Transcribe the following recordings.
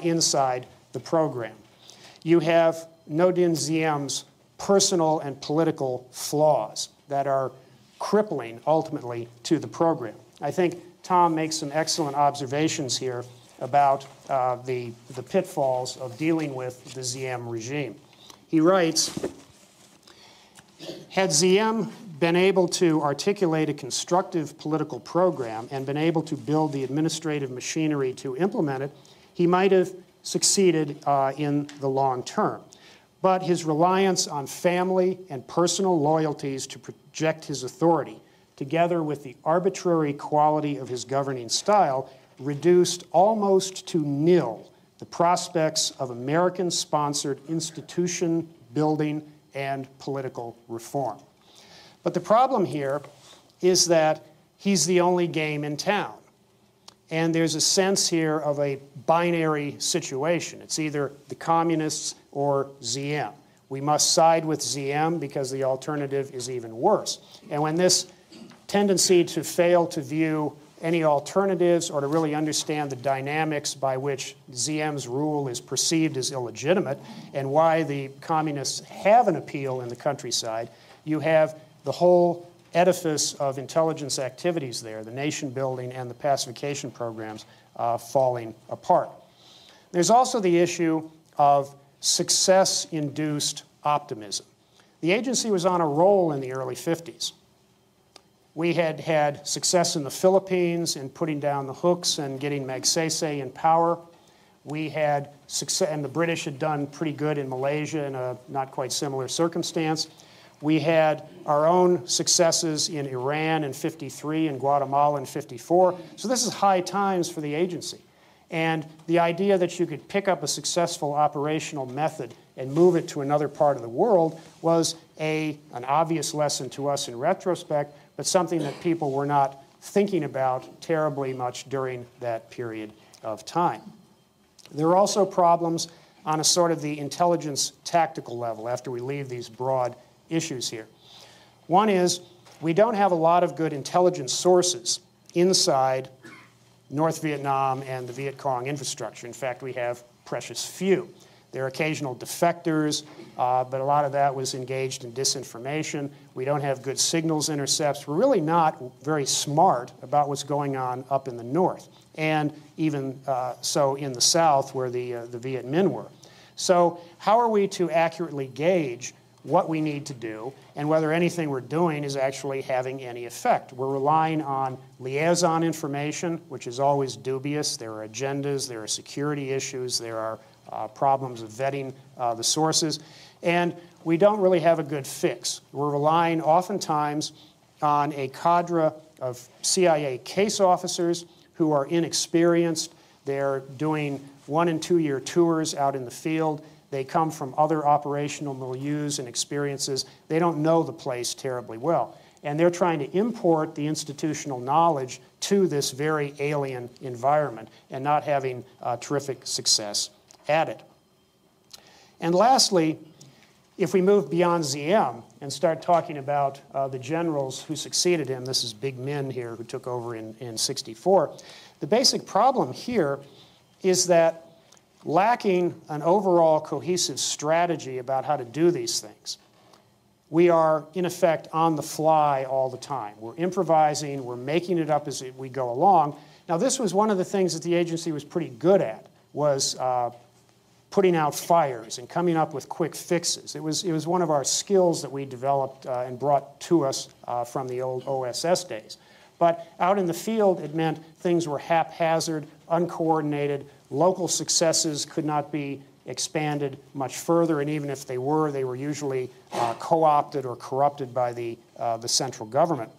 inside the program. You have Ngo Dinh Diem's personal and political flaws that are crippling, ultimately, to the program. I think Tom makes some excellent observations here about the pitfalls of dealing with the Diem regime. He writes, had Diem been able to articulate a constructive political program and been able to build the administrative machinery to implement it, he might have succeeded in the long term. But his reliance on family and personal loyalties to project his authority, together with the arbitrary quality of his governing style, reduced almost to nil the prospects of American-sponsored institution building and political reform. But the problem here is that he's the only game in town. And there's a sense here of a binary situation. It's either the communists or Diem. We must side with Diem because the alternative is even worse. And when this tendency to fail to view any alternatives or to really understand the dynamics by which Diem's rule is perceived as illegitimate and why the communists have an appeal in the countryside, you have the whole edifice of intelligence activities there, the nation building and the pacification programs, falling apart. There's also the issue of success-induced optimism. The agency was on a roll in the early 50s. We had had success in the Philippines in putting down the hooks and getting Magsaysay in power. We had success, and the British had done pretty good in Malaysia in a not quite similar circumstance. We had our own successes in Iran in '53 and Guatemala in '54. So this is high times for the agency. And the idea that you could pick up a successful operational method and move it to another part of the world was an obvious lesson to us in retrospect, but something that people were not thinking about terribly much during that period of time. There are also problems on a sort of the intelligence tactical level after we leave these broad issues here. One is we don't have a lot of good intelligence sources inside North Vietnam and the Viet Cong infrastructure. In fact, we have precious few. There are occasional defectors, but a lot of that was engaged in disinformation. We don't have good signals intercepts. We're really not very smart about what's going on up in the north, and even so in the south where the Viet Minh were. So how are we to accurately gauge what we need to do and whether anything we're doing is actually having any effect? We're relying on liaison information, which is always dubious. There are agendas, there are security issues, there are problems of vetting the sources, and we don't really have a good fix. We're relying oftentimes on a cadre of CIA case officers who are inexperienced. They're doing 1- and 2-year tours out in the field. They come from other operational milieus and experiences. They don't know the place terribly well. And they're trying to import the institutional knowledge to this very alien environment and not having terrific success at it. And lastly, if we move beyond Diem and start talking about the generals who succeeded him, this is Big Min here who took over in '64, the basic problem here is that lacking an overall cohesive strategy about how to do these things, we are, in effect, on the fly all the time. We're improvising, we're making it up as we go along. Now, this was one of the things that the agency was pretty good at, was putting out fires and coming up with quick fixes. It was one of our skills that we developed and brought to us from the old OSS days. But out in the field, it meant things were haphazard, uncoordinated. Local successes could not be expanded much further, and even if they were usually co-opted or corrupted by the central government.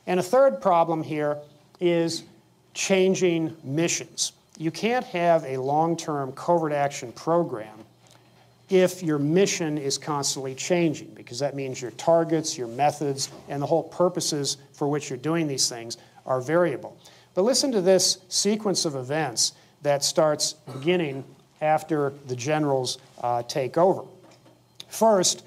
And a third problem here is changing missions. You can't have a long-term covert action program if your mission is constantly changing, because that means your targets, your methods, and the whole purposes for which you're doing these things are variable. But listen to this sequence of events that starts beginning after the generals take over. First,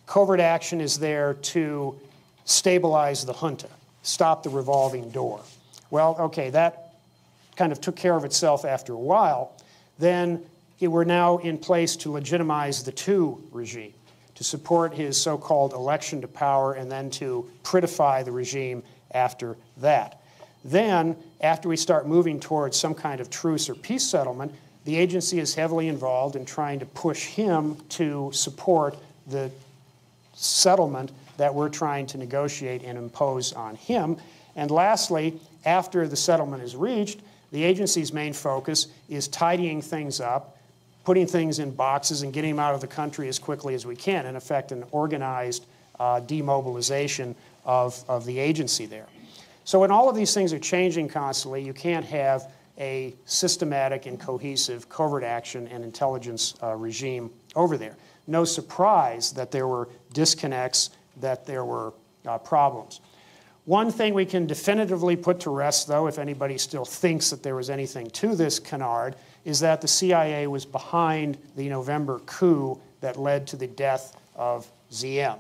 covert action is there to stabilize the junta, stop the revolving door. Well, okay, that kind of took care of itself after a while, then we're now in place to legitimize the two regime, to support his so-called election to power and then to prettify the regime after that. Then, after we start moving towards some kind of truce or peace settlement, the agency is heavily involved in trying to push him to support the settlement that we're trying to negotiate and impose on him. And lastly, after the settlement is reached, the agency's main focus is tidying things up, putting things in boxes and getting them out of the country as quickly as we can. In effect, an organized demobilization of the agency there. So when all of these things are changing constantly, you can't have a systematic and cohesive covert action and intelligence regime over there. No surprise that there were disconnects, that there were problems. One thing we can definitively put to rest, though, if anybody still thinks that there was anything to this canard, is that the CIA was behind the November coup that led to the death of Ziem.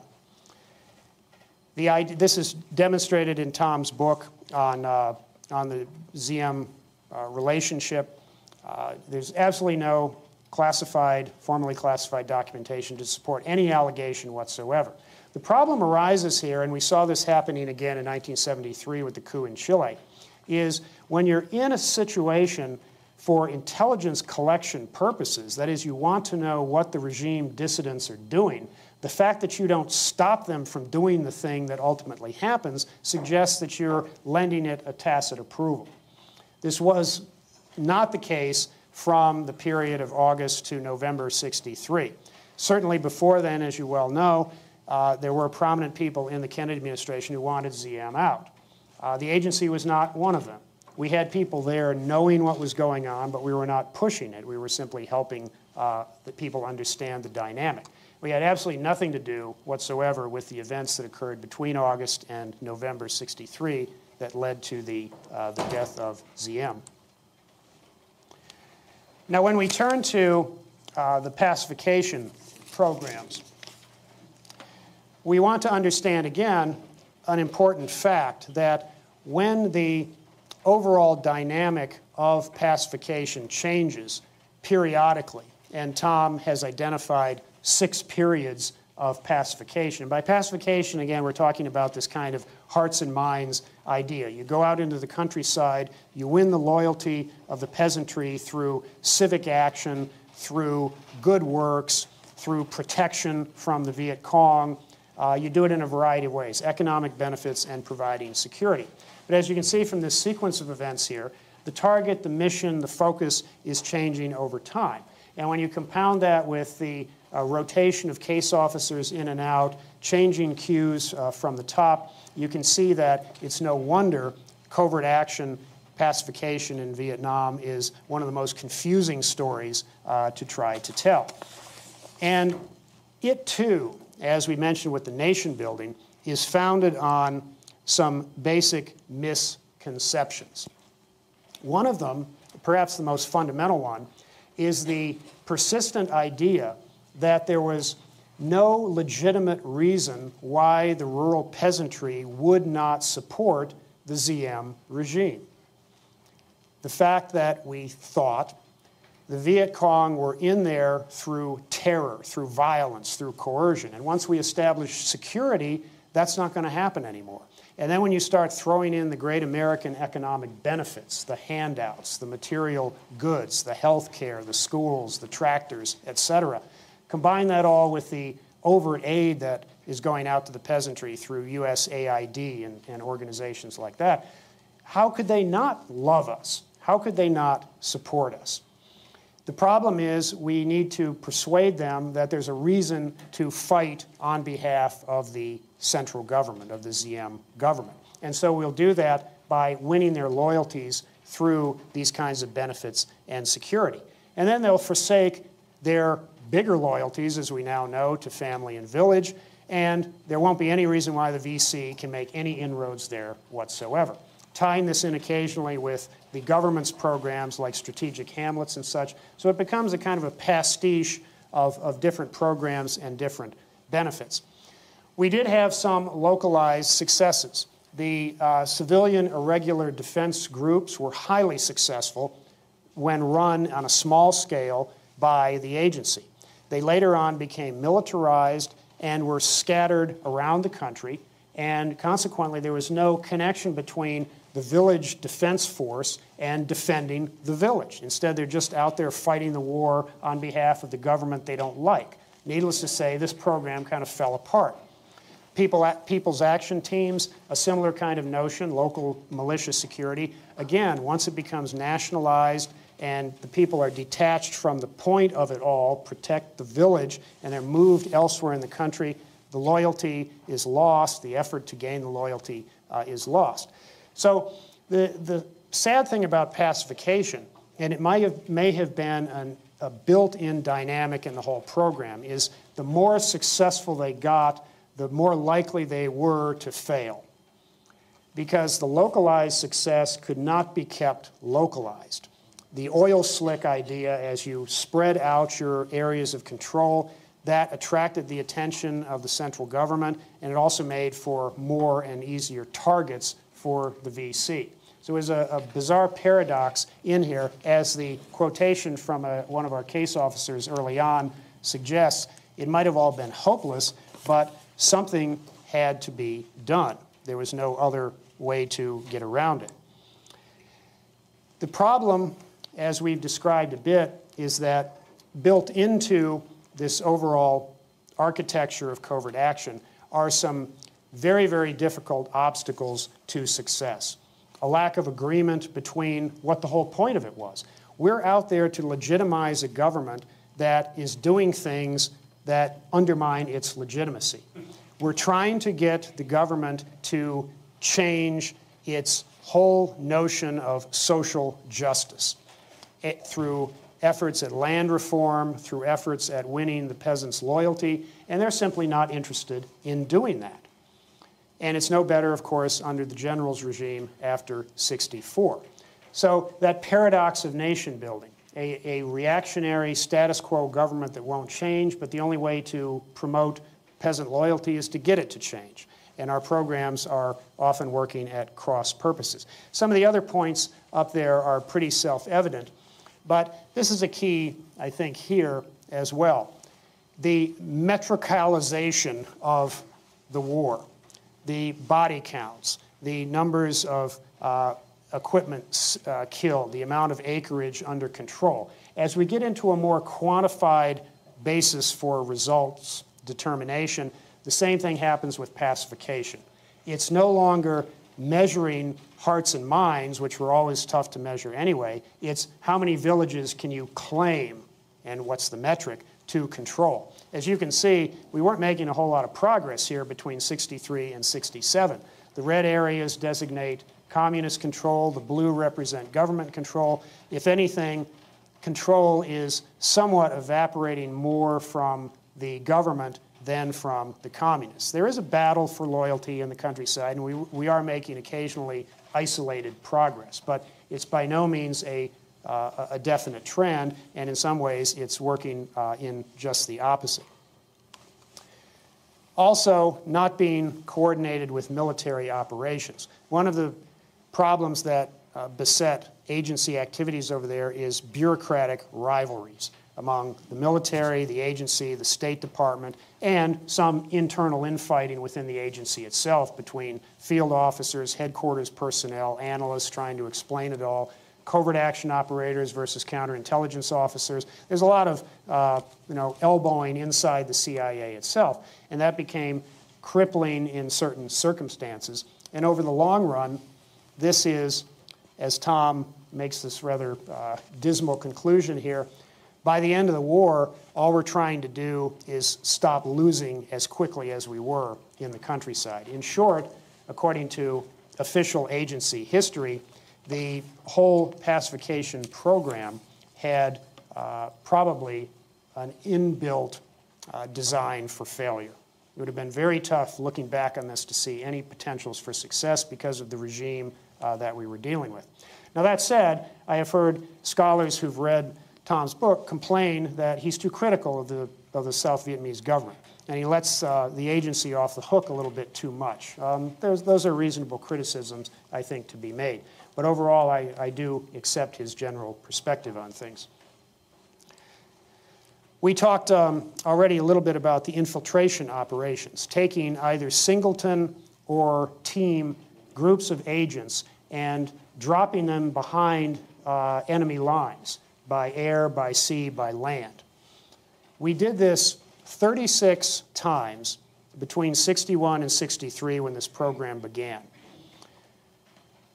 This is demonstrated in Tom's book on the Ziem relationship. There's absolutely no formally classified documentation to support any allegation whatsoever. The problem arises here, and we saw this happening again in 1973 with the coup in Chile, is when you're in a situation for intelligence collection purposes, that is, you want to know what the regime dissidents are doing, the fact that you don't stop them from doing the thing that ultimately happens suggests that you're lending it a tacit approval. This was not the case from the period of August to November '63. Certainly before then, as you well know, there were prominent people in the Kennedy administration who wanted Ziem out. The agency was not one of them. We had people there knowing what was going on, but we were not pushing it. We were simply helping the people understand the dynamic. We had absolutely nothing to do whatsoever with the events that occurred between August and November '63 that led to the death of Ziem. Now, when we turn to the pacification programs, we want to understand, again, an important fact that when the overall dynamic of pacification changes periodically, and Tom has identified 6 periods of pacification. And by pacification, again, we're talking about this kind of hearts and minds idea. You go out into the countryside, you win the loyalty of the peasantry through civic action, through good works, through protection from the Viet Cong. You do it in a variety of ways, economic benefits and providing security. But as you can see from this sequence of events here, the target, the mission, the focus is changing over time. And when you compound that with the rotation of case officers in and out, changing cues from the top, you can see that it's no wonder covert action pacification in Vietnam is one of the most confusing stories to try to tell. And it, too, as we mentioned with the nation building, is founded on some basic misconceptions. One of them, perhaps the most fundamental one, is the persistent idea that there was no legitimate reason why the rural peasantry would not support the Ziem regime. The fact that we thought the Viet Cong were in there through terror, through violence, through coercion. And once we establish security, that's not going to happen anymore. And then when you start throwing in the great American economic benefits, the handouts, the material goods, the health care, the schools, the tractors, etc., combine that all with the overt aid that is going out to the peasantry through USAID and organizations like that, how could they not love us? How could they not support us? The problem is we need to persuade them that there's a reason to fight on behalf of the central government, of the Ziem government. And so we'll do that by winning their loyalties through these kinds of benefits and security. And then they'll forsake their bigger loyalties, as we now know, to family and village, and there won't be any reason why the VC can make any inroads there whatsoever. Tying this in occasionally with the government's programs like strategic hamlets and such, so it becomes a kind of a pastiche of different programs and different benefits. We did have some localized successes. the civilian irregular defense groups were highly successful when run on a small scale by the agency. They later on became militarized and were scattered around the country, and consequently there was no connection between the village defense force and defending the village. Instead, they're just out there fighting the war on behalf of the government they don't like. Needless to say, this program kind of fell apart. People's action teams, a similar kind of notion, local militia security. Again, once it becomes nationalized and the people are detached from the point of it all, protect the village, and they're moved elsewhere in the country, the loyalty is lost, the effort to gain the loyalty is lost. So the sad thing about pacification, and it may have been a built-in dynamic in the whole program, is the more successful they got, the more likely they were to fail. Because the localized success could not be kept localized. The oil slick idea, as you spread out your areas of control, that attracted the attention of the central government, and it also made for more and easier targets for the VC. So there's a bizarre paradox in here, as the quotation from one of our case officers early on suggests. It might have all been hopeless, but something had to be done. There was no other way to get around it. The problem, as we've described a bit, is that built into this overall architecture of covert action are some very, very difficult obstacles to success. A lack of agreement between what the whole point of it was. We're out there to legitimize a government that is doing things that undermine its legitimacy. We're trying to get the government to change its whole notion of social justice through efforts at land reform, through efforts at winning the peasants' loyalty, and they're simply not interested in doing that. And it's no better, of course, under the general's regime after '64. So that paradox of nation building, a reactionary status quo government that won't change, but the only way to promote peasant loyalty is to get it to change. And our programs are often working at cross purposes. Some of the other points up there are pretty self-evident, but this is a key, I think, here as well. The metricalization of the war, the body counts, the numbers of equipment killed, the amount of acreage under control. As we get into a more quantified basis for results determination, the same thing happens with pacification. It's no longer measuring hearts and minds, which were always tough to measure anyway. It's how many villages can you claim, and what's the metric, to control. As you can see, we weren't making a whole lot of progress here between '63 and '67. The red areas designate communist control, the blue represent government control. If anything, control is somewhat evaporating more from the government than from the communists. There is a battle for loyalty in the countryside, and we are making occasionally isolated progress, but it's by no means a definite trend, and in some ways it's working in just the opposite. Also, not being coordinated with military operations. One of the problems that beset agency activities over there is bureaucratic rivalries among the military, the agency, the State Department, and some internal infighting within the agency itself between field officers, headquarters personnel, analysts trying to explain it all, covert action operators versus counterintelligence officers. There's a lot of elbowing inside the CIA itself, and that became crippling in certain circumstances. And over the long run, this is, as Tom makes this rather dismal conclusion here, by the end of the war, all we're trying to do is stop losing as quickly as we were in the countryside. In short, according to official agency history, the whole pacification program had probably an inbuilt design for failure. It would have been very tough looking back on this to see any potentials for success because of the regime that we were dealing with. Now that said, I have heard scholars who've read Tom's book complain that he's too critical of the South Vietnamese government. and he lets the agency off the hook a little bit too much. Those are reasonable criticisms, I think, to be made. But overall, I do accept his general perspective on things. We talked already a little bit about the infiltration operations, taking either singleton or team groups of agents and dropping them behind enemy lines by air, by sea, by land. We did this 36 times between 61 and 63 when this program began.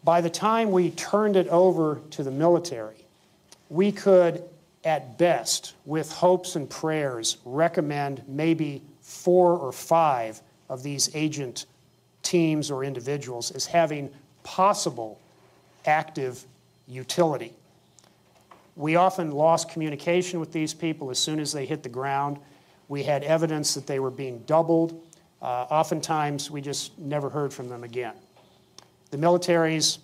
By the time we turned it over to the military, we could, at best, with hopes and prayers, recommend maybe 4 or 5 of these agent teams or individuals as having possible active utility. We often lost communication with these people as soon as they hit the ground. We had evidence that they were being doubled. Oftentimes, we just never heard from them again. The military's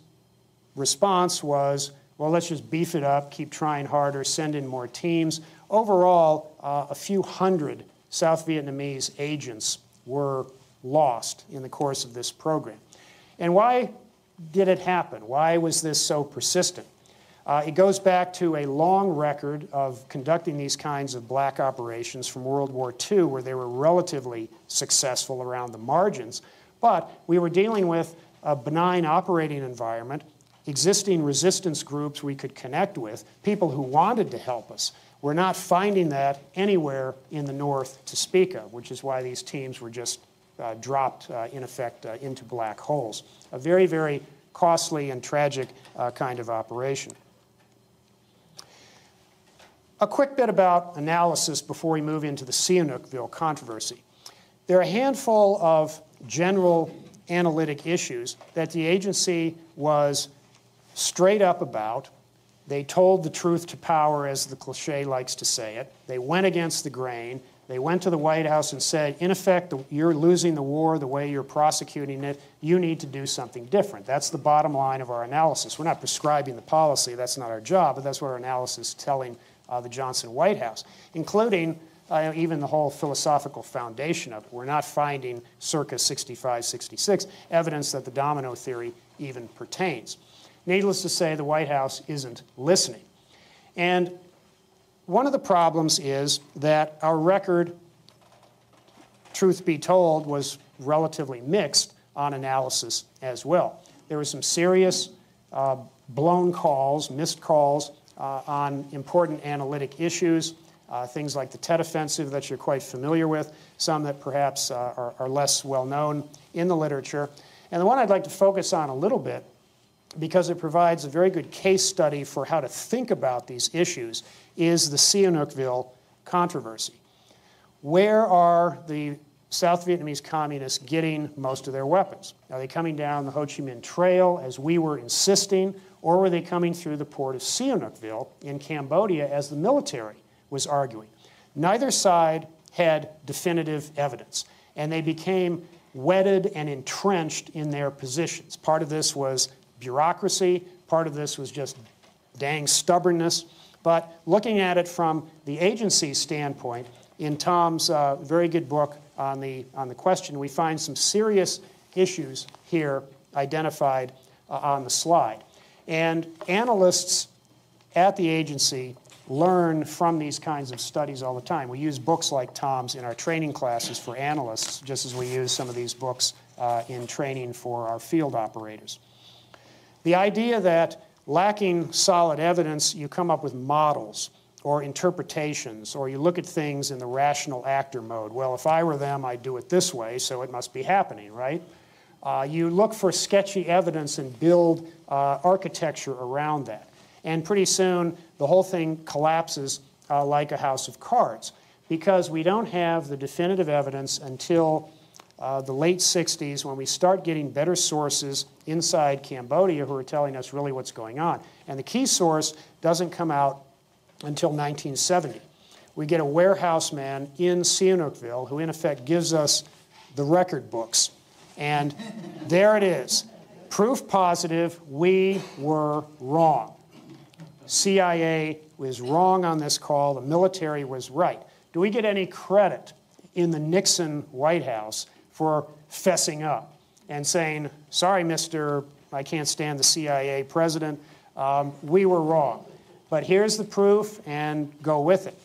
response was, well, let's just beef it up, keep trying harder, send in more teams. Overall, a few hundred South Vietnamese agents were lost in the course of this program. And why did it happen? Why was this so persistent? It goes back to a long record of conducting these kinds of black operations from World War II, where they were relatively successful around the margins. But we were dealing with a benign operating environment, existing resistance groups we could connect with, people who wanted to help us. We're not finding that anywhere in the North to speak of, which is why these teams were just dropped, in effect, into black holes. A very, very costly and tragic kind of operation. A quick bit about analysis before we move into the Sihanoukville controversy. There are a handful of general analytic issues that the agency was straight up about. They told the truth to power, as the cliche likes to say it. They went against the grain. They went to the White House and said, in effect, you're losing the war the way you're prosecuting it. You need to do something different. That's the bottom line of our analysis. We're not prescribing the policy. That's not our job, but that's what our analysis is telling the Johnson White House, including even the whole philosophical foundation of it. We're not finding circa 65, 66 evidence that the domino theory even pertains. Needless to say, the White House isn't listening. And one of the problems is that our record, truth be told, was relatively mixed on analysis as well. There were some serious blown calls, missed calls on important analytic issues, things like the Tet Offensive that you're quite familiar with, some that perhaps are less well known in the literature. And the one I'd like to focus on a little bit, because it provides a very good case study for how to think about these issues, is the Sihanoukville controversy. Where are the South Vietnamese communists getting most of their weapons? Are they coming down the Ho Chi Minh Trail, as we were insisting, or were they coming through the port of Sihanoukville in Cambodia, as the military was arguing? Neither side had definitive evidence, and they became wedded and entrenched in their positions. Part of this was bureaucracy, part of this was just dang stubbornness. But looking at it from the agency's standpoint, in Tom's very good book on the question, we find some serious issues here identified on the slide. And analysts at the agency learn from these kinds of studies all the time. We use books like Tom's in our training classes for analysts, just as we use some of these books in training for our field operators. The idea that lacking solid evidence, you come up with models or interpretations, or you look at things in the rational actor mode. Well, if I were them, I'd do it this way, so it must be happening, right? You look for sketchy evidence and build architecture around that. And pretty soon, the whole thing collapses like a house of cards, because we don't have the definitive evidence until the late 60s, when we start getting better sources inside Cambodia who are telling us really what's going on. And the key source doesn't come out until 1970. We get a warehouse man in Sihanoukville who, in effect, gives us the record books. And there it is. Proof positive, we were wrong. CIA was wrong on this call. The military was right. Do we get any credit in the Nixon White House for fessing up and saying, sorry, Mr. I can't stand the CIA president, we were wrong. But here's the proof, and go with it.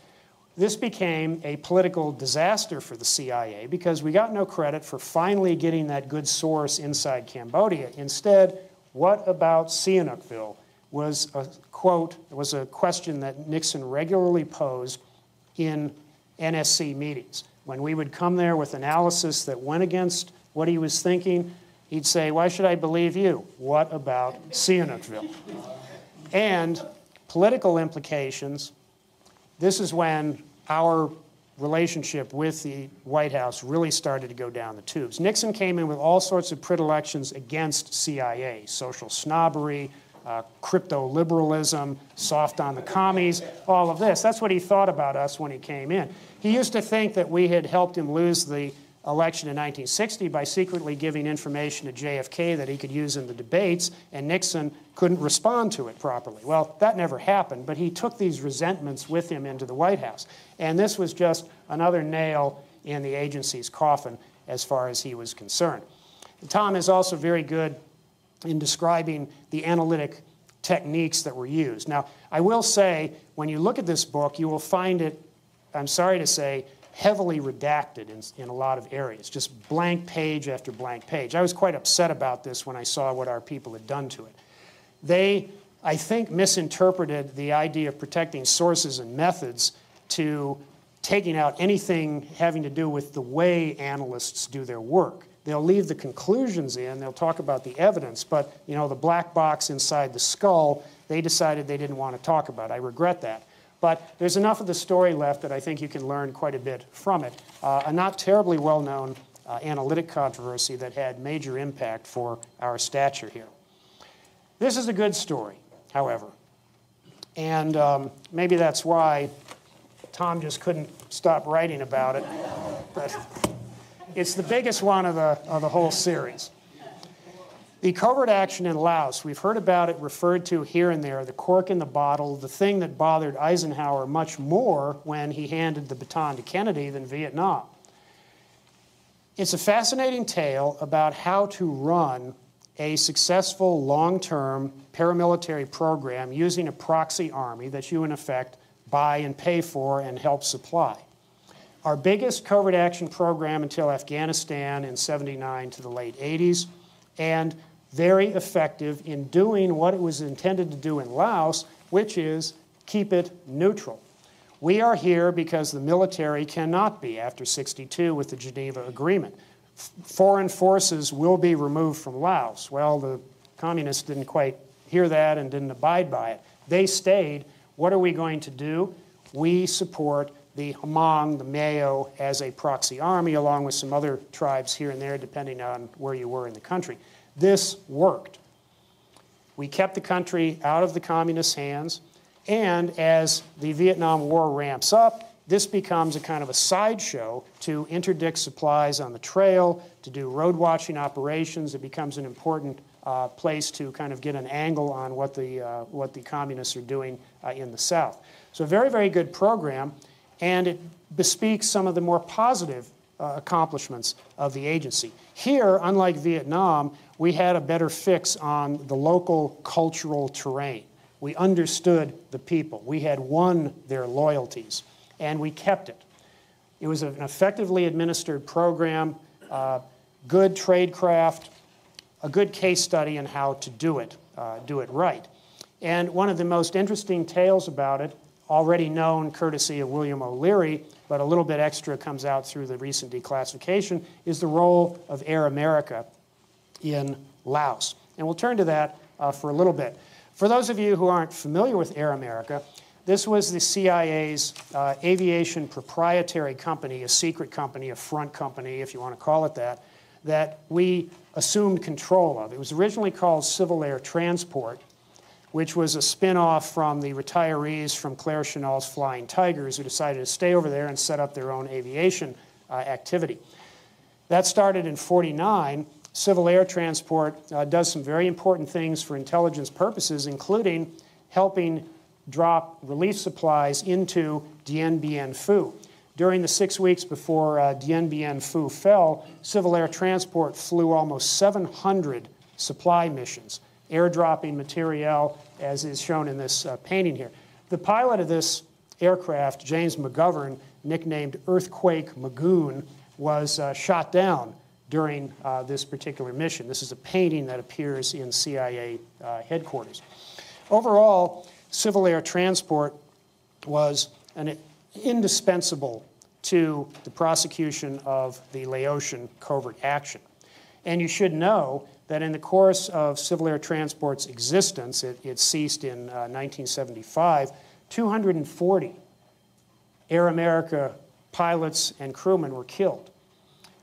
This became a political disaster for the CIA because we got no credit for finally getting that good source inside Cambodia. Instead, what about Sihanoukville was a quote, was a question that Nixon regularly posed in NSC meetings. When we would come there with analysis that went against what he was thinking, he'd say, why should I believe you? What about Sihanoukville? And political implications, this is when our relationship with the White House really started to go down the tubes. Nixon came in with all sorts of predilections against CIA, social snobbery, crypto-liberalism, soft on the commies, all of this. That's what he thought about us when he came in. He used to think that we had helped him lose the election in 1960 by secretly giving information to JFK that he could use in the debates, and Nixon couldn't respond to it properly. Well, that never happened, but he took these resentments with him into the White House. And this was just another nail in the agency's coffin as far as he was concerned. Tom is also very good in describing the analytic techniques that were used. Now, I will say, when you look at this book, you will find it, I'm sorry to say, heavily redacted in a lot of areas, just blank page after blank page. I was quite upset about this when I saw what our people had done to it. They, I think, misinterpreted the idea of protecting sources and methods to taking out anything having to do with the way analysts do their work. They'll leave the conclusions in, they'll talk about the evidence, but you know, the black box inside the skull, they decided they didn't want to talk about. I regret that. But there's enough of the story left that I think you can learn quite a bit from it. A not terribly well-known analytic controversy that had major impact for our stature here. This is a good story, however. And maybe that's why Tom just couldn't stop writing about it. But it's the biggest one of the whole series. The covert action in Laos, we've heard about it referred to here and there, the cork in the bottle, the thing that bothered Eisenhower much more when he handed the baton to Kennedy than Vietnam. It's a fascinating tale about how to run a successful long-term paramilitary program using a proxy army that you, in effect, buy and pay for and help supply. Our biggest covert action program until Afghanistan in '79 to the late '80s, and very effective in doing what it was intended to do in Laos, which is keep it neutral. We are here because the military cannot be after '62 with the Geneva Agreement. Foreign forces will be removed from Laos. Well, the communists didn't quite hear that and didn't abide by it. They stayed. What are we going to do? We support the Hmong, the Mayo, as a proxy army, along with some other tribes here and there, depending on where you were in the country. This worked. We kept the country out of the communists' hands, and as the Vietnam War ramps up, this becomes a kind of a sideshow to interdict supplies on the trail, to do road watching operations. It becomes an important place to kind of get an angle on what the communists are doing in the South. So a very, very good program, and it bespeaks some of the more positive accomplishments of the agency. Here, unlike Vietnam, we had a better fix on the local cultural terrain. We understood the people. We had won their loyalties, and we kept it. It was an effectively administered program, good tradecraft, a good case study on how to do it right. And one of the most interesting tales about it, already known courtesy of William O'Leary, but a little bit extra comes out through the recent declassification, is the role of Air America in Laos. And we'll turn to that for a little bit. For those of you who aren't familiar with Air America, this was the CIA's aviation proprietary company, a secret company, a front company, if you want to call it that we assumed control of. It was originally called Civil Air Transport, which was a spin-off from the retirees from Claire Chennault's Flying Tigers, who decided to stay over there and set up their own aviation activity. That started in '49. Civil Air Transport does some very important things for intelligence purposes, including helping drop relief supplies into Dien Bien Phu. During the 6 weeks before Dien Bien Phu fell, Civil Air Transport flew almost 700 supply missions, airdropping materiel, as is shown in this painting here. The pilot of this aircraft, James McGovern, nicknamed Earthquake Magoon, was shot down during this particular mission. This is a painting that appears in CIA headquarters. Overall, Civil Air Transport was an indispensable to the prosecution of the Laotian covert action. And you should know that in the course of Civil Air Transport's existence, it ceased in 1975, 240 Air America pilots and crewmen were killed.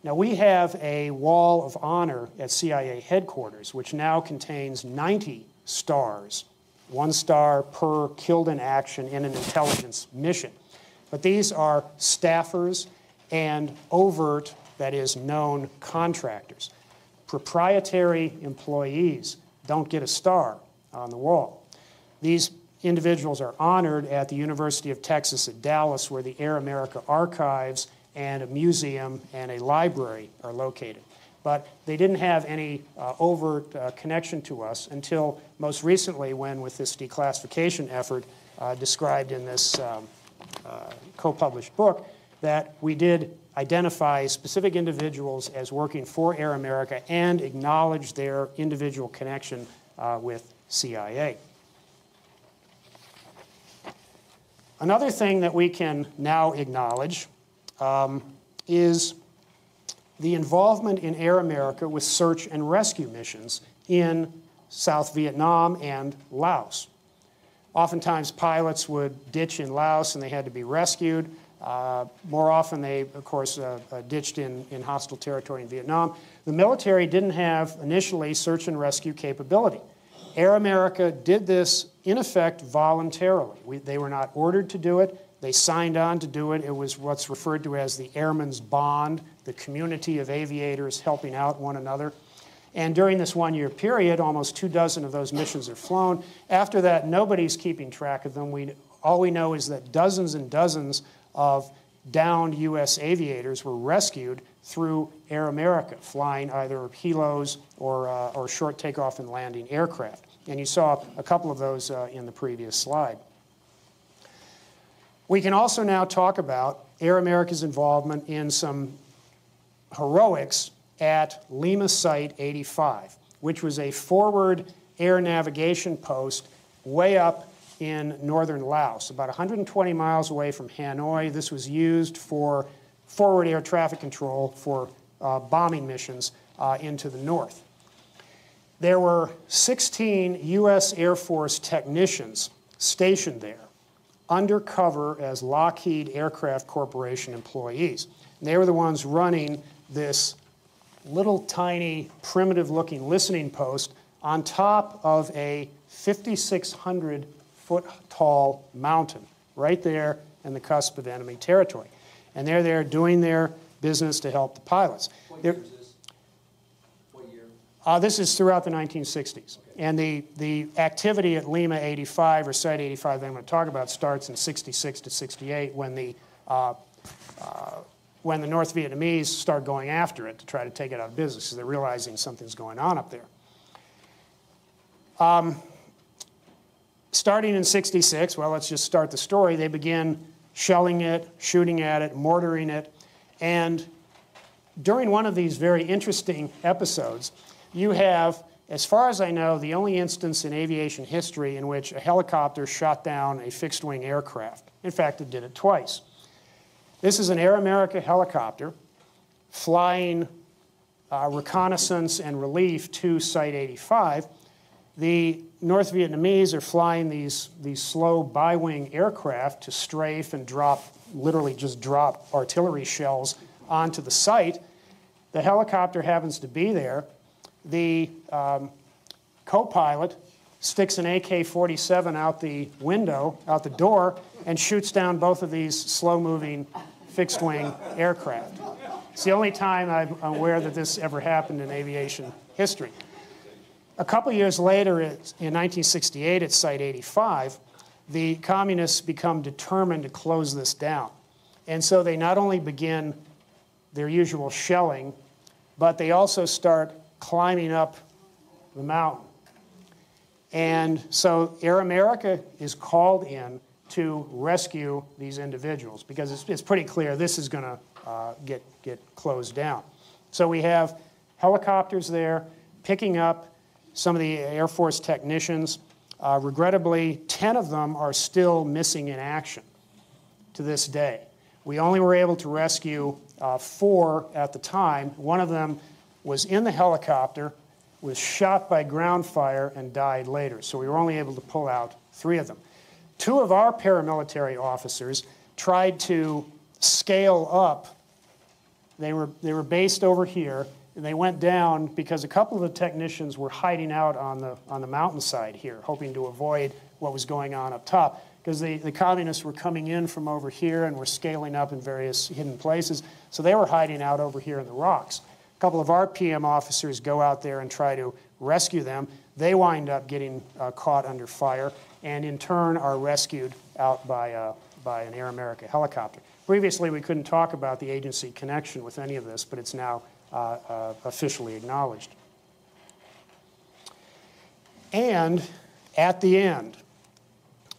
Now, we have a wall of honor at CIA headquarters, which now contains 90 stars, 1 star per killed in action in an intelligence mission. But these are staffers and overt, that is, known contractors. Proprietary employees don't get a star on the wall. These individuals are honored at the University of Texas at Dallas, where the Air America archives and a museum and a library are located. But they didn't have any overt connection to us until most recently when, with this declassification effort described in this co-published book, that we did identify specific individuals as working for Air America and acknowledge their individual connection with CIA. Another thing that we can now acknowledge is the involvement in Air America with search and rescue missions in South Vietnam and Laos. Oftentimes, pilots would ditch in Laos and they had to be rescued. More often, they, of course, ditched in hostile territory in Vietnam. The military didn't have initially search and rescue capability. Air America did this, in effect, voluntarily. They were not ordered to do it. They signed on to do it. It was what's referred to as the Airman's Bond, the community of aviators helping out one another. And during this 1-year period, almost 24 of those missions are flown. After that, nobody's keeping track of them. All we know is that dozens and dozens of downed U.S. aviators were rescued through Air America, flying either helos or short takeoff and landing aircraft. And you saw a couple of those in the previous slide. We can also now talk about Air America's involvement in some heroics at Lima Site 85, which was a forward air navigation post way up in northern Laos, about 120 miles away from Hanoi. This was used for forward air traffic control for bombing missions into the north. There were 16 U.S. Air Force technicians stationed there, undercover as Lockheed Aircraft Corporation employees. And they were the ones running this little tiny primitive-looking listening post on top of a 5,600-foot tall mountain right there in the cusp of enemy territory. And they're there doing their business to help the pilots. What year is this? What year? This is throughout the 1960s. Okay. And the activity at Lima 85, or Site 85 that I'm going to talk about, starts in 66 to 68 when the North Vietnamese start going after it to try to take it out of business because they're realizing something's going on up there. Starting in 66, well, let's just start the story. They begin shelling it, shooting at it, mortaring it. And during one of these very interesting episodes, you have, as far as I know, the only instance in aviation history in which a helicopter shot down a fixed-wing aircraft. In fact, it did it twice. This is an Air America helicopter flying reconnaissance and relief to Site 85. The North Vietnamese are flying these slow bi-wing aircraft to strafe and drop, literally just drop artillery shells onto the site. The helicopter happens to be there. The co-pilot sticks an AK-47 out the window, out the door, and shoots down both of these slow-moving fixed-wing aircraft. It's the only time I'm aware that this ever happened in aviation history. A couple years later, in 1968, at Site 85, the communists become determined to close this down. And so they not only begin their usual shelling, but they also start climbing up the mountain. And so Air America is called in to rescue these individuals because it's pretty clear this is going to get closed down. So we have helicopters there picking up some of the Air Force technicians. Regrettably, 10 of them are still missing in action to this day. We only were able to rescue 4 at the time. One of them was in the helicopter, was shot by ground fire, and died later. So we were only able to pull out 3 of them. 2 of our paramilitary officers tried to scale up. They were based over here, and they went down because a couple of the technicians were hiding out on the mountainside here, hoping to avoid what was going on up top, because the communists were coming in from over here and were scaling up in various hidden places. So they were hiding out over here in the rocks. A couple of our PM officers go out there and try to rescue them. They wind up getting caught under fire, and in turn are rescued out by an Air America helicopter. Previously, we couldn't talk about the agency connection with any of this, but it's now officially acknowledged. And at the end,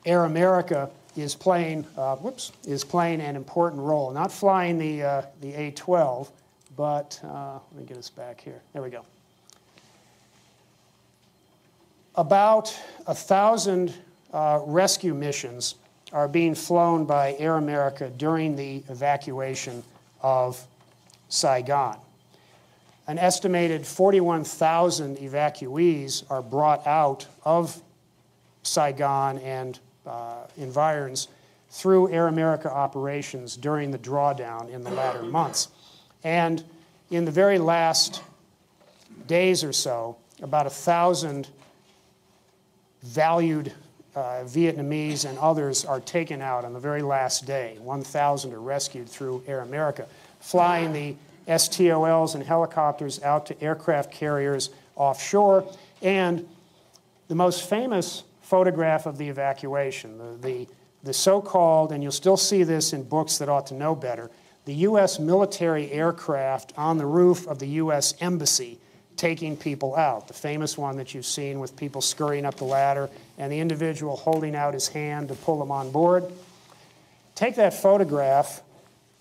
Air America is playing an important role. Not flying the A-12, but let me get us back here. There we go. About 1,000 rescue missions are being flown by Air America during the evacuation of Saigon. An estimated 41,000 evacuees are brought out of Saigon and environs through Air America operations during the drawdown in the latter months. And in the very last days or so, about 1,000 valued Vietnamese and others are taken out on the very last day. 1,000 are rescued through Air America, flying the STOLs and helicopters out to aircraft carriers offshore. And the most famous photograph of the evacuation, the so-called, and you'll still see this in books that ought to know better, the U.S. military aircraft on the roof of the U.S. Embassy taking people out. The famous one that you've seen with people scurrying up the ladder and the individual holding out his hand to pull them on board. Take that photograph,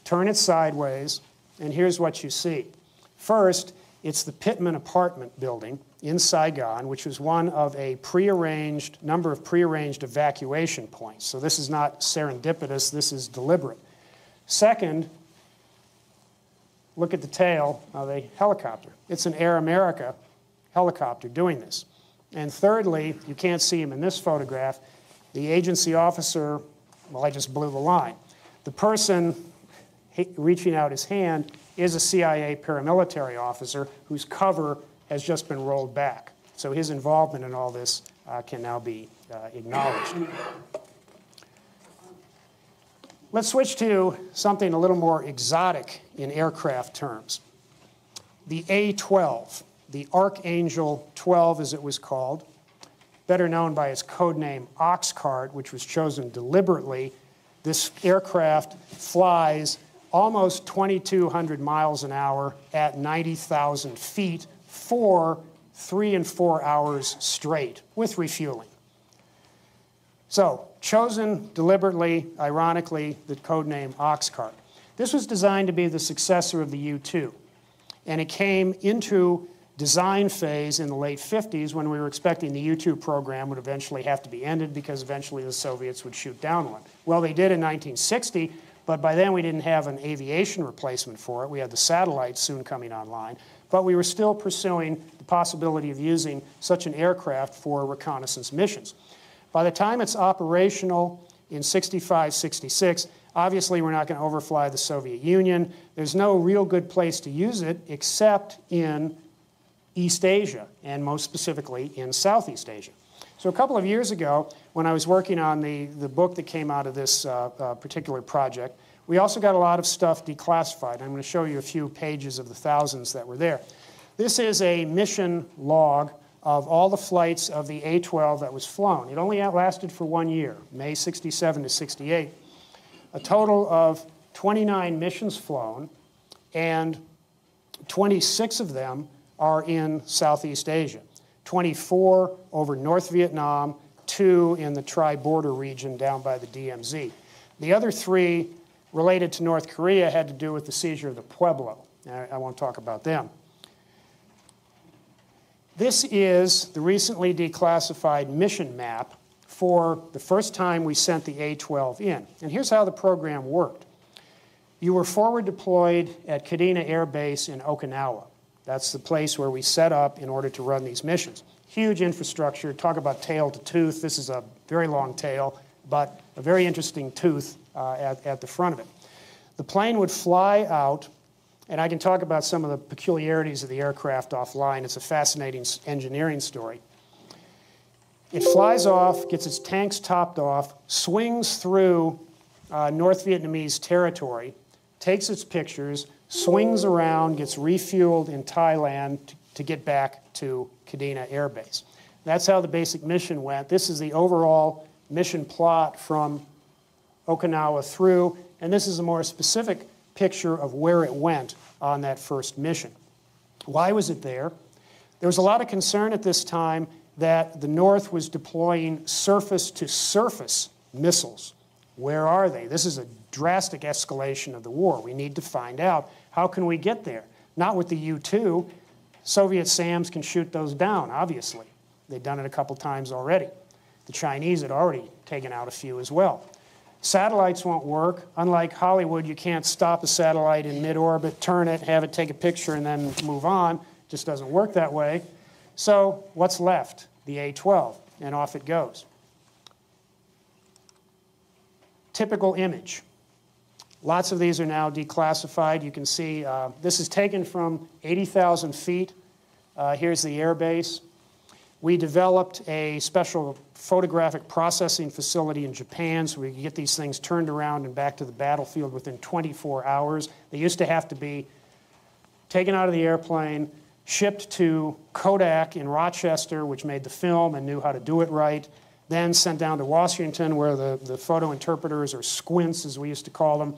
turn it sideways, and here's what you see. First, it's the Pittman apartment building in Saigon, which was one of a number of prearranged evacuation points. So this is not serendipitous, this is deliberate. Second, look at the tail of a helicopter. It's an Air America helicopter doing this. And thirdly, you can't see him in this photograph, the agency officer, well, I just blew the line. The person reaching out his hand is a CIA paramilitary officer whose cover has just been rolled back. So his involvement in all this can now be acknowledged. Let's switch to something a little more exotic in aircraft terms. The A-12, the Archangel 12 as it was called, better known by its code name Oxcart, which was chosen deliberately. This aircraft flies almost 2,200 miles an hour at 90,000 feet for 3 and 4 hours straight with refueling. So, chosen deliberately, ironically, the code name Oxcart. This was designed to be the successor of the U-2, and it came into design phase in the late 50s when we were expecting the U-2 program would eventually have to be ended because eventually the Soviets would shoot down one. Well, they did in 1960, but by then we didn't have an aviation replacement for it. We had the satellites soon coming online, but we were still pursuing the possibility of using such an aircraft for reconnaissance missions. By the time it's operational in 65, 66, obviously we're not going to overfly the Soviet Union. There's no real good place to use it except in East Asia, and most specifically in Southeast Asia. So a couple of years ago, when I was working on the book that came out of this particular project, we also got a lot of stuff declassified. I'm going to show you a few pages of the thousands that were there. This is a mission log of all the flights of the A-12 that was flown. It only lasted for 1 year, May 67 to 68. A total of 29 missions flown, and 26 of them are in Southeast Asia. 24 over North Vietnam, 2 in the tri-border region down by the DMZ. The other 3 related to North Korea had to do with the seizure of the Pueblo. I won't talk about them. This is the recently declassified mission map for the first time we sent the A-12 in. And here's how the program worked. You were forward deployed at Kadena Air Base in Okinawa. That's the place where we set up in order to run these missions. Huge infrastructure. Talk about tail to tooth. This is a very long tail, but a very interesting tooth at the front of it. The plane would fly out, and I can talk about some of the peculiarities of the aircraft offline. It's a fascinating engineering story. It flies off, gets its tanks topped off, swings through North Vietnamese territory, takes its pictures, swings around, gets refueled in Thailand to get back to Kadena Air Base. That's how the basic mission went. This is the overall mission plot from Okinawa through, and this is a more specific picture of where it went on that first mission. Why was it there? There was a lot of concern at this time that the North was deploying surface-to-surface missiles. Where are they? This is a drastic escalation of the war. We need to find out, how can we get there? Not with the U-2. Soviet SAMs can shoot those down, obviously. They've done it a couple times already. The Chinese had already taken out a few as well. Satellites won't work. Unlike Hollywood, you can't stop a satellite in mid-orbit, turn it, have it take a picture, and then move on. It just doesn't work that way. So what's left? The A-12, and off it goes. Typical image. Lots of these are now declassified. You can see this is taken from 80,000 feet. Here's the air base. We developed a special photographic processing facility in Japan so we could get these things turned around and back to the battlefield within 24 hours. They used to have to be taken out of the airplane, shipped to Kodak in Rochester, which made the film and knew how to do it right, then sent down to Washington, where the photo interpreters, or squints as we used to call them,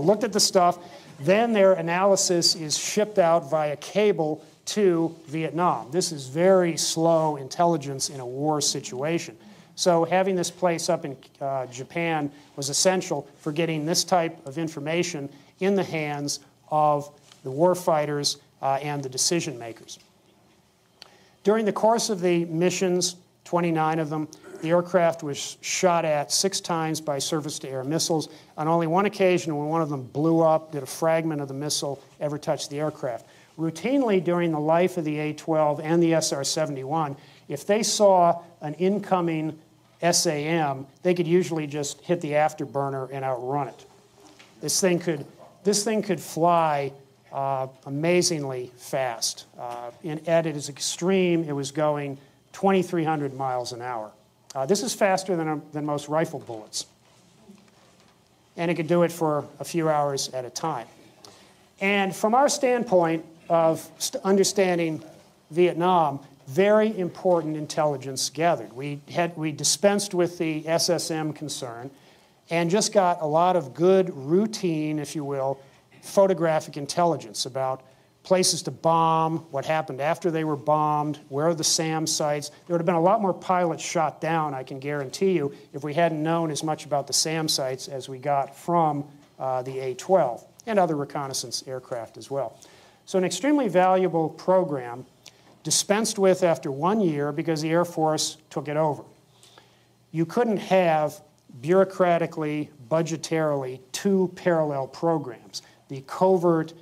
looked at the stuff. Then their analysis is shipped out via cable to Vietnam. This is very slow intelligence in a war situation. So having this place up in Japan was essential for getting this type of information in the hands of the warfighters and the decision makers. During the course of the missions, 29 of them, the aircraft was shot at 6 times by surface-to-air missiles. On only one occasion, when one of them blew up, did a fragment of the missile ever touch the aircraft. Routinely, during the life of the A-12 and the SR-71, if they saw an incoming SAM, they could usually just hit the afterburner and outrun it. This thing could fly amazingly fast. At its extreme, it was going 2,300 miles an hour. This is faster than most rifle bullets. And it could do it for a few hours at a time. And from our standpoint of understanding Vietnam, very important intelligence gathered. We dispensed with the SSM concern and just got a lot of good routine, if you will, photographic intelligence about places to bomb, what happened after they were bombed, where are the SAM sites. There would have been a lot more pilots shot down, I can guarantee you, if we hadn't known as much about the SAM sites as we got from the A-12 and other reconnaissance aircraft as well. So an extremely valuable program, dispensed with after 1 year because the Air Force took it over. You couldn't have bureaucratically, budgetarily, 2 parallel programs. The covert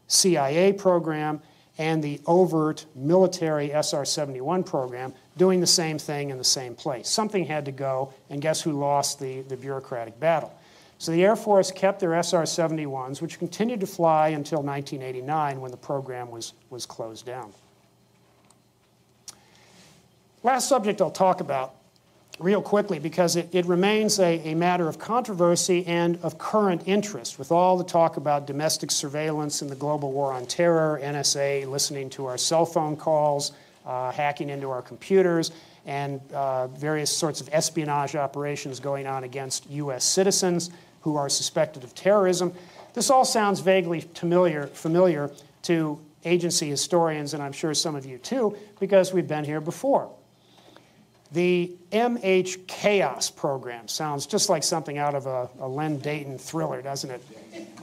CIA program and the overt military SR-71 program doing the same thing in the same place. Something had to go, and guess who lost the bureaucratic battle? So the Air Force kept their SR-71s, which continued to fly until 1989 when the program was closed down. Last subject I'll talk about real quickly because it remains a matter of controversy and of current interest with all the talk about domestic surveillance and the global war on terror, NSA listening to our cell phone calls, hacking into our computers, and various sorts of espionage operations going on against U.S. citizens who are suspected of terrorism. This all sounds vaguely familiar to agency historians, and I'm sure some of you too, because we've been here before. The MH Chaos program sounds just like something out of a Len Deighton thriller, doesn't it?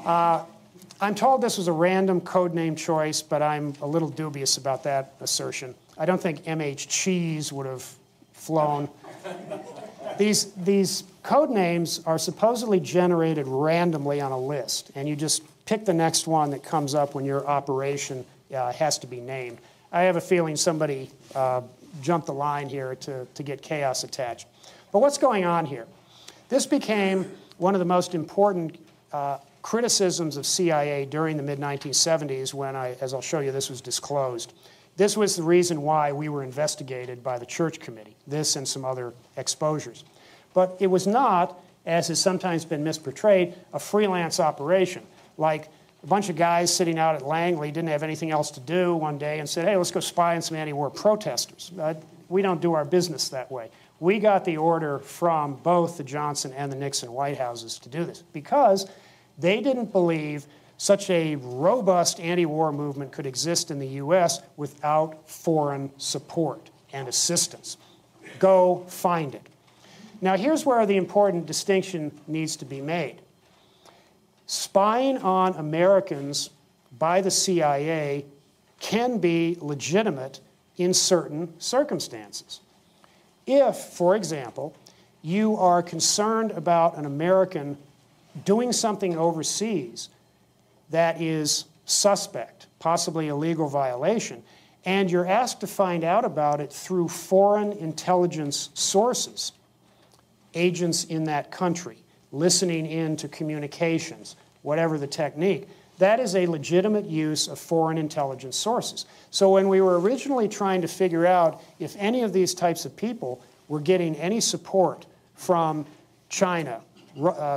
I'm told this was a random codename choice, but I'm a little dubious about that assertion. I don't think MH Cheese would have flown. These code names are supposedly generated randomly on a list, and you just pick the next one that comes up when your operation has to be named. I have a feeling somebody jumped the line here to get chaos attached. But what's going on here? This became one of the most important criticisms of CIA during the mid-1970s when, as I'll show you, this was disclosed. This was the reason why we were investigated by the Church Committee, this and some other exposures. But it was not, as has sometimes been misportrayed, a freelance operation. Like a bunch of guys sitting out at Langley didn't have anything else to do one day and said, hey, let's go spy on some anti-war protesters. We don't do our business that way. We got the order from both the Johnson and the Nixon White Houses to do this because they didn't believe such a robust anti-war movement could exist in the U.S. without foreign support and assistance. Go find it. Now, here's where the important distinction needs to be made. Spying on Americans by the CIA can be legitimate in certain circumstances. If, for example, you are concerned about an American doing something overseas that is suspect, possibly a legal violation, and you're asked to find out about it through foreign intelligence sources, agents in that country, listening in to communications, whatever the technique, that is a legitimate use of foreign intelligence sources. So when we were originally trying to figure out if any of these types of people were getting any support from China,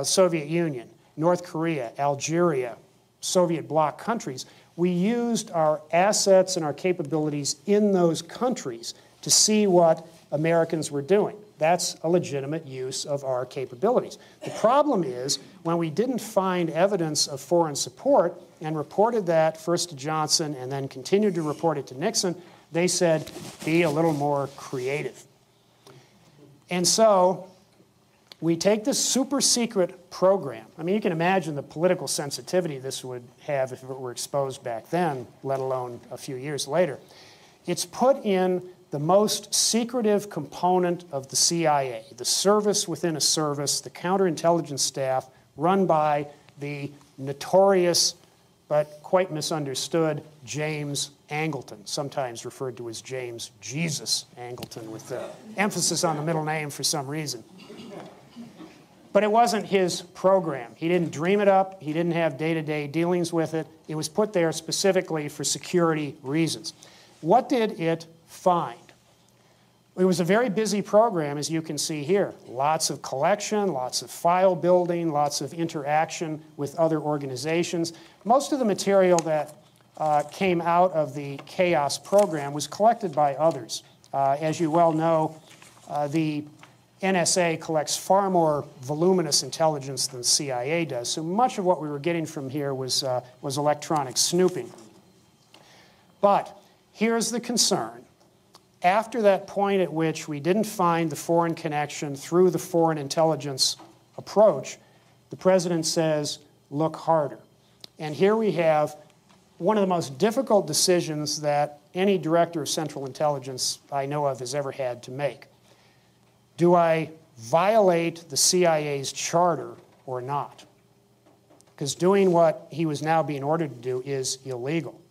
Soviet Union, North Korea, Algeria, Soviet bloc countries, we used our assets and our capabilities in those countries to see what Americans were doing. That's a legitimate use of our capabilities. The problem is when we didn't find evidence of foreign support and reported that first to Johnson and then continued to report it to Nixon, they said, be a little more creative. And so we take this super secret program. I mean, you can imagine the political sensitivity this would have if it were exposed back then, let alone a few years later. It's put in the most secretive component of the CIA, the service within a service, the counterintelligence staff run by the notorious but quite misunderstood James Angleton, sometimes referred to as James Jesus Angleton with the emphasis on the middle name for some reason. But it wasn't his program. He didn't dream it up. He didn't have day-to-day dealings with it. It was put there specifically for security reasons. What did it find? It was a very busy program, as you can see here. Lots of collection, lots of file building, lots of interaction with other organizations. Most of the material that came out of the Chaos program was collected by others. As you well know, the NSA collects far more voluminous intelligence than the CIA does, so much of what we were getting from here was electronic snooping. But here's the concern. After that point at which we didn't find the foreign connection through the foreign intelligence approach, the president says, look harder. And here we have one of the most difficult decisions that any director of Central Intelligence I know of has ever had to make. Do I violate the CIA's charter or not? Because doing what he was now being ordered to do is illegal.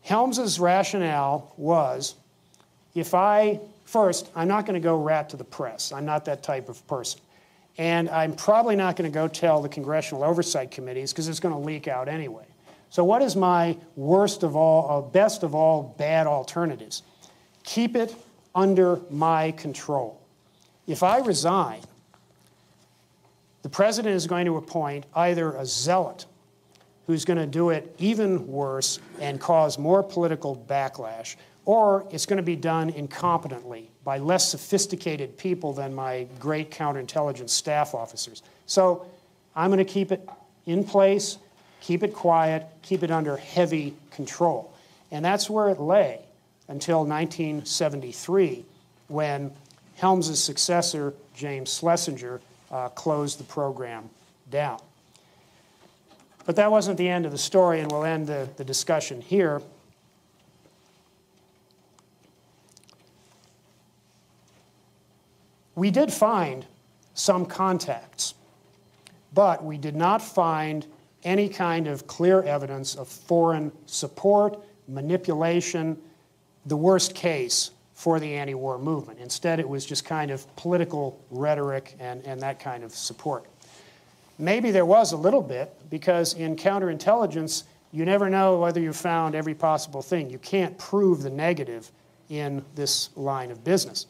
Helms's rationale was, first, I'm not going to go rat to the press. I'm not that type of person. And I'm probably not going to go tell the congressional oversight committees because it's going to leak out anyway. So what is my worst of all, best of all bad alternatives? Keep it under my control. If I resign, the president is going to appoint either a zealot who's going to do it even worse and cause more political backlash, or it's going to be done incompetently by less sophisticated people than my great counterintelligence staff officers. So I'm going to keep it in place, keep it quiet, keep it under heavy control. And that's where it lay until 1973, when Helms's successor, James Schlesinger, closed the program down. But that wasn't the end of the story, and we'll end the discussion here. We did find some contacts, but we did not find any kind of clear evidence of foreign support, manipulation, the worst case for the anti-war movement. Instead, it was just kind of political rhetoric and that kind of support. Maybe there was a little bit, because in counterintelligence, you never know whether you found every possible thing. You can't prove the negative in this line of business.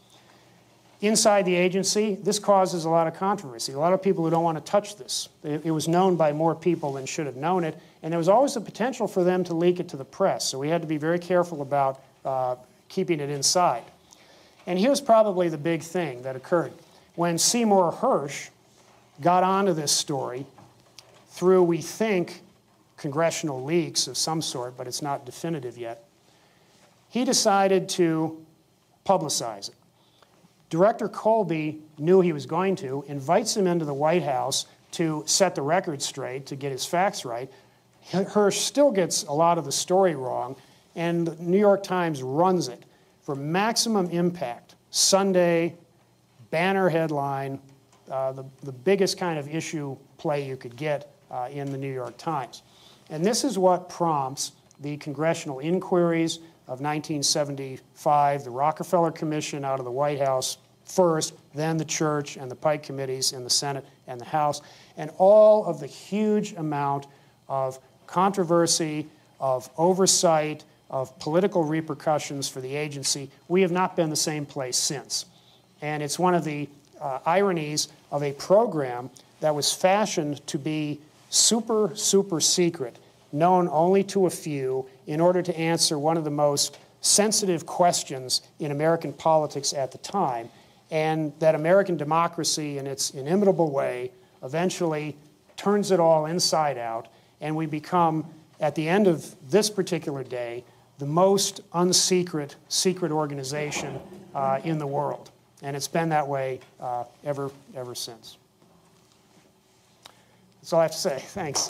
Inside the agency, this causes a lot of controversy. A lot of people who don't want to touch this. It was known by more people than should have known it, and there was always the potential for them to leak it to the press. So we had to be very careful about keeping it inside. And here's probably the big thing that occurred. When Seymour Hersh got onto this story through, we think, congressional leaks of some sort, but it's not definitive yet, he decided to publicize it. Director Colby knew he was going to, invites him into the White House to set the record straight, to get his facts right. Hersh still gets a lot of the story wrong, and the New York Times runs it for maximum impact. Sunday, banner headline, the biggest kind of issue play you could get in the New York Times. And this is what prompts the congressional inquiries of 1975, the Rockefeller Commission out of the White House first, then the Church and the Pike committees in the Senate and the House, and all of the huge amount of controversy, of oversight, of political repercussions for the agency. We have not been the same place since. And it's one of the ironies of a program that was fashioned to be super, super secret, known only to a few, in order to answer one of the most sensitive questions in American politics at the time, and that American democracy, in its inimitable way, eventually turns it all inside out, and we become, at the end of this particular day, the most unsecret, secret organization in the world. And it's been that way ever since. That's all I have to say. Thanks.